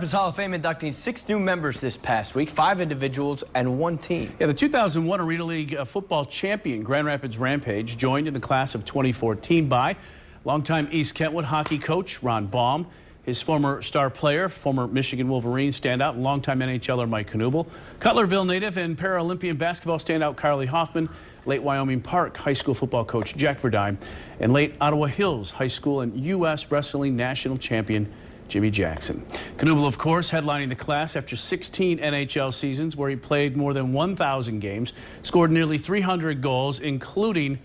Rapids Hall of Fame inducting 6 new members this past week, 5 individuals and 1 team. Yeah, the 2001 Arena League football champion Grand Rapids Rampage joined in the class of 2014 by longtime East Kentwood hockey coach Ron Baum, his former star player, former Michigan Wolverine standout, longtime NHLer Mike Knuble, Cutlerville native and Paralympian basketball standout Carly Hoffman, late Wyoming Park high school football coach Jack Verdine, and late Ottawa Hills high school and U.S. wrestling national champion Jimmy Jackson. Knuble, of course, headlining the class after 16 NHL seasons where he played more than 1,000 games, scored nearly 300 goals, including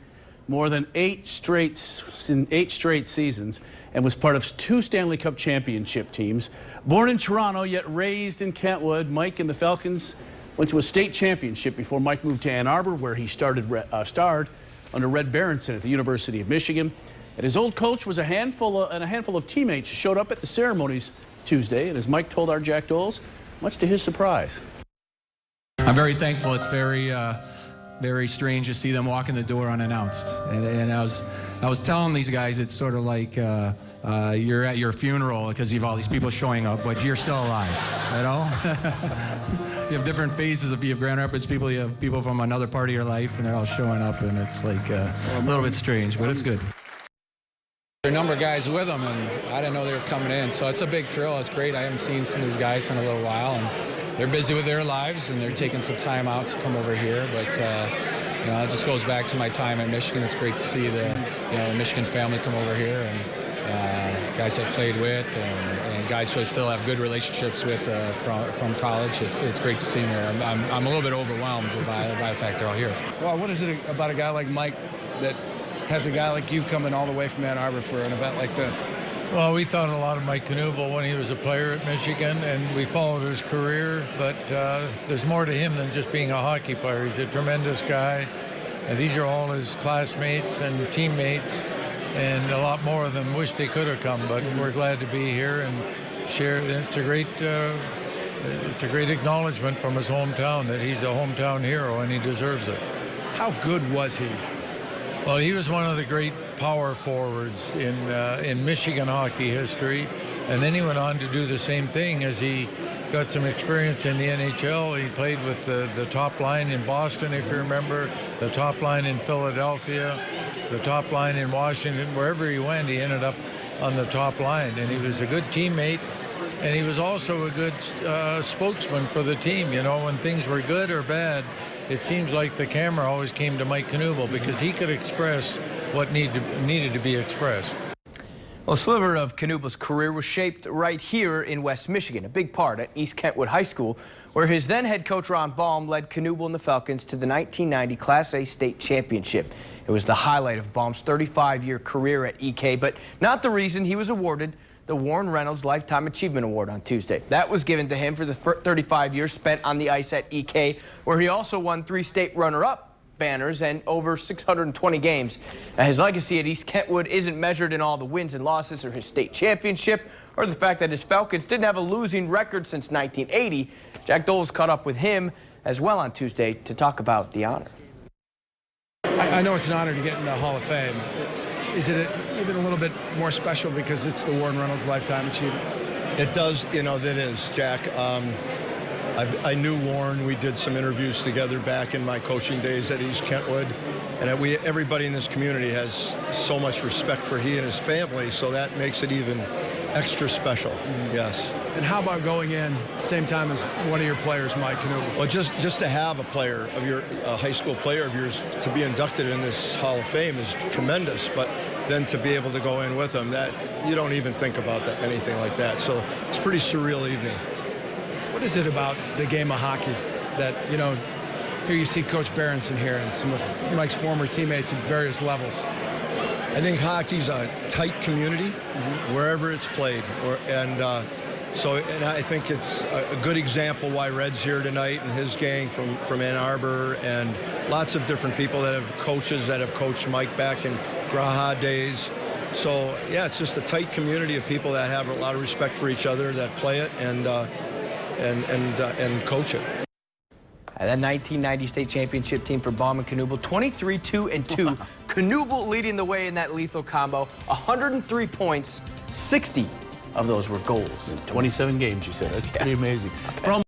more than 8 straight seasons, and was part of 2 Stanley Cup championship teams. Born in Toronto, yet raised in Kentwood, Mike and the Falcons went to a state championship before Mike moved to Ann Arbor, where he starred under Red Berenson at the University of Michigan. And his old coach was a handful of teammates showed up at the ceremonies Tuesday, and as Mike told our Jack Doles, much to his surprise. I'm very thankful. It's very strange to see them walk in the door unannounced. And I was telling these guys, it's sort of like you're at your funeral because you have all these people showing up, but you're still alive, you know? You have different phases. If you have Grand Rapids people, you have people from another part of your life, and they're all showing up, and it's like a little bit strange, but it's good. There are a number of guys with them, and I didn't know they were coming in, so it's a big thrill. It's great. I haven't seen some of these guys in a little while, and they're busy with their lives, and they're taking some time out to come over here. But you know, it just goes back to my time at Michigan. It's great to see the Michigan family come over here, and guys I played with, and guys who I still have good relationships with from college. It's great to see them here. I'm a little bit overwhelmed by the fact they're all here. Well, what is it about a guy like Mike that has a guy like you coming all the way from Ann Arbor for an event like this? Well, we thought a lot of Mike Knuble when he was a player at Michigan, and we followed his career, but there's more to him than just being a hockey player. He's a tremendous guy, and these are all his classmates and teammates, and a lot more of them wish they could have come, but we're glad to be here and share. It's a great acknowledgement from his hometown that he's a hometown hero, and he deserves it. How good was he? Well, he was one of the great power forwards in Michigan hockey history, and then he went on to do the same thing as he got some experience in the NHL. He played with the top line in Boston, if you remember, the top line in Philadelphia, the top line in Washington. Wherever he went, he ended up on the top line, and he was a good teammate, and he was also a good spokesman for the team. You know, when things were good or bad, it seems like the camera always came to Mike Knuble because he could express what needed to be expressed. Well, a sliver of Knuble's career was shaped right here in West Michigan, a big part at East Kentwood High School, where his then head coach Ron Baum led Knuble and the Falcons to the 1990 Class A state championship. It was the highlight of Baum's 35-year career at EK, but not the reason he was awarded the Warren Reynolds Lifetime Achievement Award on Tuesday. That was given to him for the 35 years spent on the ice at EK, where he also won 3 state runner-up banners and over 620 games. Now, his legacy at East Kentwood isn't measured in all the wins and losses or his state championship or the fact that his Falcons didn't have a losing record since 1980. Jack Doles caught up with him as well on Tuesday to talk about the honor. I know it's an honor to get in the Hall of Fame. Is it even a little bit more special because it's the Warren Reynolds Lifetime Achievement? It does, you know, that is, Jack. I knew Warren. We did some interviews together back in my coaching days at East Kentwood. And everybody in this community has so much respect for he and his family, so that makes it even extra special, yes. And how about going in same time as one of your players, Mike Knuble? Well, just to have a player of your high school player of yours to be inducted in this Hall of Fame is tremendous, but then to be able to go in with him, that you don't even think about that, anything like that. So it's a pretty surreal evening. What is it about the game of hockey that, you know, here you see Coach Berenson here and some of Mike's former teammates at various levels? I think hockey's a tight community wherever it's played, and I think it's a good example why Red's here tonight and his gang from Ann Arbor, and lots of different people that have coaches that have coached Mike back in Graha days. So yeah, it's just a tight community of people that have a lot of respect for each other, that play it and coach it. That 1990 state championship team for Baum and Knuble, 23-2-2. Knuble leading the way in that lethal combo, 103 points, 60 of those were goals. 27 games, you said. That's pretty amazing. From